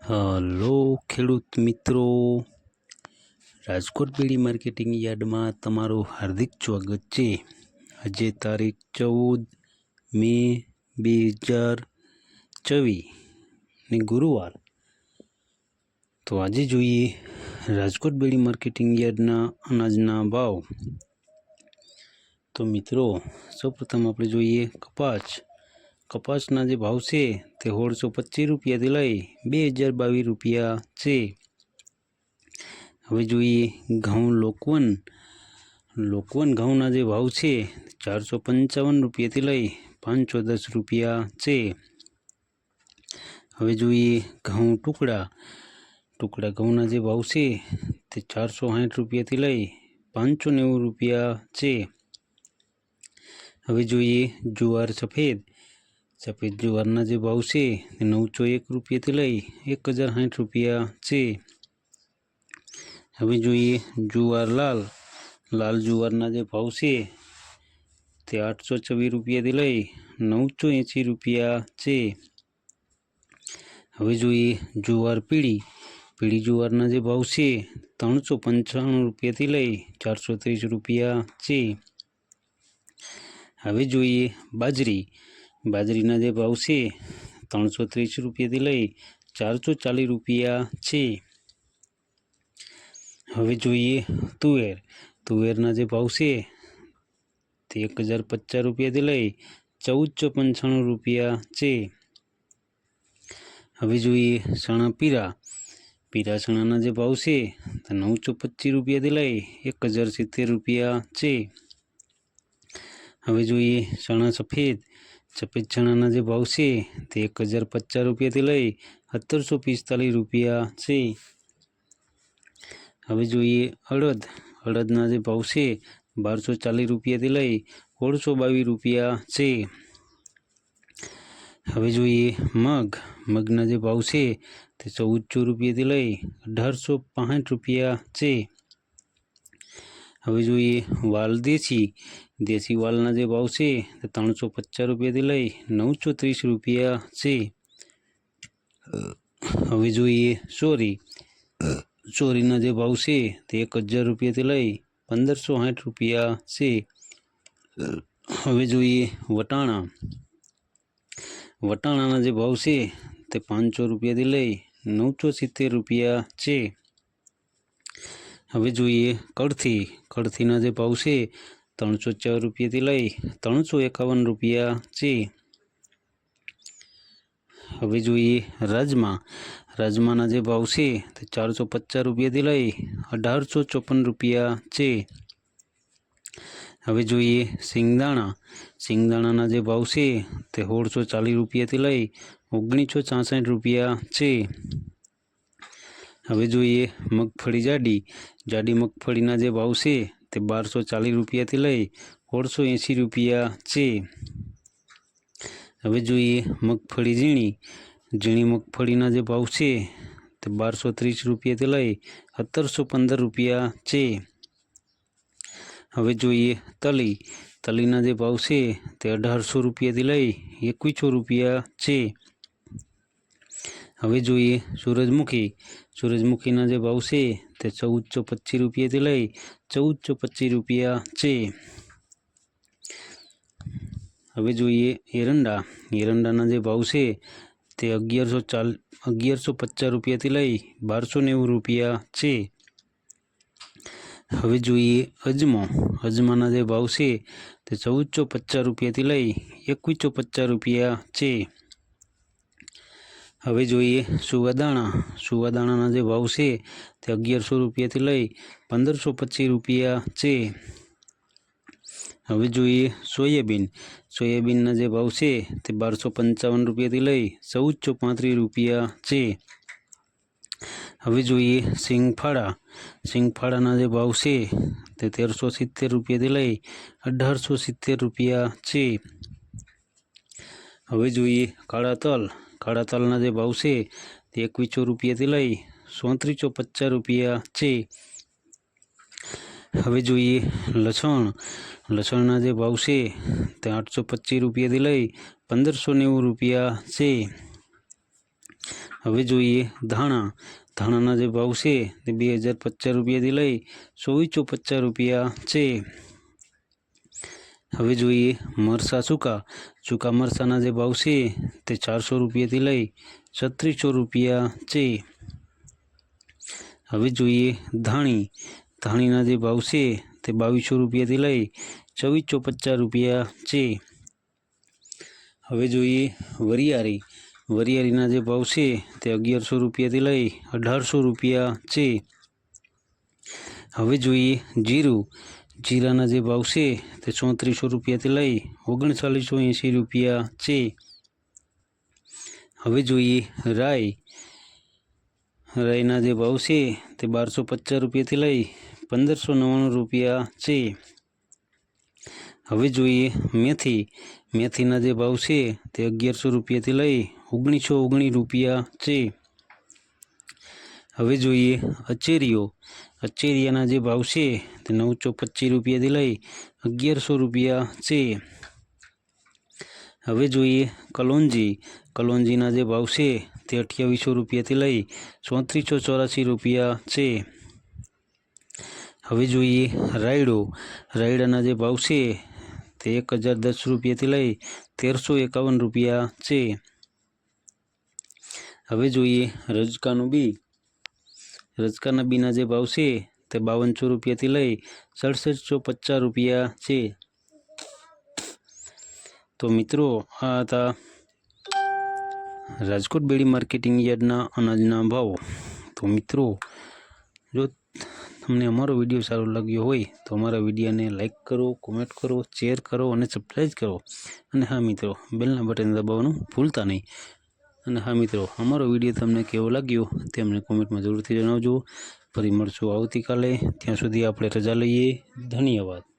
Hello ખેડૂત મિત્રો, રાજકોટ બીડી marketing યાર્ડમાં તમારું હાર્દિક સ્વાગત છે। આજે તારીખ 14 મે 2024 ને ગુરુવાર। તો આજે જોઈએ રાજકોટ બીડી માર્કેટિંગ યાર્ડના અનાજના ભાવ। તો મિત્રો, સૌપ્રથમ આપણે જોઈએ કપાસના જે ભાવ છે તે 1625 રૂપિયાથી લઈ 2022 રૂપિયા છે। હવે જોઈએ ઘઉં લોકવન ઘઉંના જે ભાવ છે 455 રૂપિયાથી લઈ 510 રૂપિયા છે। હવે જોઈએ ઘઉં ટુકડા ઘઉંના જે ભાવ છે તે 460 રૂપિયાથી લઈ 590 રૂપિયા છે। હવે જોઈએ જુવાર સફેદ જુવારના જે ભાવ છે તે 901 રૂપિયાથી લઈ 1060 રૂપિયા છે। હવે જોઈએ જુવાર લાલ જુવારના જે ભાવ છે તે 824 રૂપિયાથી લઈ 980 રૂપિયા છે। હવે જોઈએ જુવાર પીળી જુવારના જે ભાવ છે 395 રૂપિયાથી લઈ 430 રૂપિયા છે। હવે જોઈએ બાજરીના જે ભાવ છે 330 રૂપિયાથી લઈ 440 રૂપિયા છે। હવે જોઈએ તુવેરના જે ભાવ છે તે 1050 રૂપિયાથી લઈ 1495 રૂપિયા છે। હવે જોઈએ ચણા પીળા ચણાના જે ભાવ છે તે 925 રૂપિયાથી લઈ 1070 રૂપિયા છે। હવે જોઈએ ચણા સફેદ ચણાના જે ભાવ છે તે 1050 રૂપિયાથી લઈ 1745 રૂપિયા છે। હવે જોઈએ અડદના જે ભાવ છે 1240 રૂપિયાથી લઈ 1622 રૂપિયા છે। હવે જોઈએ મગના જે ભાવ છે તે 1400 રૂપિયાથી લઈ 1865 રૂપિયા છે। હવે જોઈએ વાલ દેશી વાલના જે ભાવ છે તે 350 રૂપિયાથી લઈ 930 રૂપિયા છે। હવે જોઈએ ચોરીના જે ભાવ છે તે 1000 રૂપિયાથી લઈ 1560 રૂપિયા છે। હવે જોઈએ વટાણાના જે ભાવ છે તે 500 રૂપિયાથી લઈ 970 રૂપિયા છે। હવે જોઈએ કળથીના જે ભાવ છે 304 રૂપિયાથી લઈ 351 રૂપિયા છે। હવે જોઈએ રાજમાના જે ભાવ છે તે 450 રૂપિયાથી લઈ 1854 રૂપિયા છે। હવે જોઈએ સિંગદાણાના જે ભાવ છે તે 1640 રૂપિયાથી લઈ 1966 રૂપિયા છે। હવે જોઈએ મગફળી જાડી મગફળીના જે ભાવ છે તે 1240 રૂપિયાથી લઈ 1680 રૂપિયા છે। હવે જોઈએ મગફળી ઝીણી મગફળીના જે ભાવ છે તે 1230 રૂપિયાથી લઈ 1715 રૂપિયા છે। હવે જોઈએ તલીના જે ભાવ છે તે 1800 રૂપિયાથી લઈ 2100 રૂપિયા છે। હવે જોઈએ સૂરજમુખીના જે ભાવ છે તે 1425 રૂપિયાથી લઈ 1425 રૂપિયા છે। હવે જોઈએ એરંડાના જે ભાવ છે તે 1150 રૂપિયાથી લઈ 1290 રૂપિયા છે। હવે જોઈએ અજમાના જે ભાવ છે તે 1450 રૂપિયાથી લઈ 2150 રૂપિયા છે। હવે જોઈએ સુવાદાણાના જે ભાવ છે તે 1100 રૂપિયાથી લઈ 1525 રૂપિયા છે। હવે જોઈએ સોયાબીનના જે ભાવ છે તે 1255 રૂપિયાથી લઈ 1435 રૂપિયા છે। હવે જોઈએ સિંગફાળાના જે ભાવ છે તે 1370 રૂપિયાથી લઈ 1870 રૂપિયા છે। હવે જોઈએ કાળા તલના જે ભાવ છે તે 2100 રૂપિયાથી લઈ 3450 રૂપિયા છે। હવે જોઈએ લસણના જે ભાવ છે તે 825 રૂપિયાથી લઈ 1590 રૂપિયા છે। હવે જોઈએ ધાણા. ધાણાના જે ભાવ છે તે 2050 રૂપિયાથી લઈ 2450 રૂપિયા છે. હવે જોઈએ મરચાં સૂકા. સૂકા મરચાંના જે ભાવ છે તે 400 રૂપિયાથી લઈ 3600 રૂપિયા છે. હવે જોઈએ ધાણી. ધાણીના જે ભાવ છે તે 2200 રૂપિયાથી લઈ 2450 રૂપિયા છે. હવે જોઈએ વરિયાળી. વરિયાળીના જે ભાવ છે તે 1100 રૂપિયાથી લઈ 1800 રૂપિયા છે. હવે જોઈએ જીરું. જીરાના જે ભાવ છે તે 3400 રૂપિયાથી લઈ 3980 રૂપિયા છે. હવે જોઈએ રાઈ. રાઈના જે ભાવ છે તે 1250 રૂપિયાથી લઈ 1599 રૂપિયા છે. હવે જોઈએ મેથી. મેથીના જે ભાવ છે તે 1100 રૂપિયાથી લઈ 1919 રૂપિયા છે. હવે જોઈએ અચેરીઓ. અચેરિયાના જે ભાવ છે તે 925 રૂપિયાથી લઈ 1100 રૂપિયા છે. હવે જોઈએ કલોંજી. કલોંજીના જે ભાવ છે તે 2800 રૂપિયાથી લઈ 3484 રૂપિયા છે. હવે જોઈએ રાયડો. રાયડાના જે ભાવ છે તે 1010 રૂપિયાથી લઈ 1351 રૂપિયા છે. હવે જોઈએ રજકાનું બી. રજકાના બીના જે ભાવ છે તે 5200 રૂપિયાથી લઈ 6750 રૂપિયા છે. તો મિત્રો આ હતા રાજકોટ બેડી માર્કેટિંગ યાર્ડના અનાજના ભાવ. તો મિત્રો જો તમને અમારો વિડીયો સારો લાગ્યો હોય તો અમારા વિડીયોને લાઈક કરો, કોમેન્ટ કરો, શેર કરો અને સબસ્ક્રાઈબ કરો. અને હા મિત્રો, બેલના બટન દબાવવાનું ભૂલતા નહીં. અને હા મિત્રો, અમારો વિડીયો તમને કેવો લાગ્યો તે અમને કોમેન્ટમાં જરૂરથી જણાવજો. ફરી મળશું આવતીકાલે. ત્યાં સુધી આપણે રજા લઈએ. ધન્યવાદ.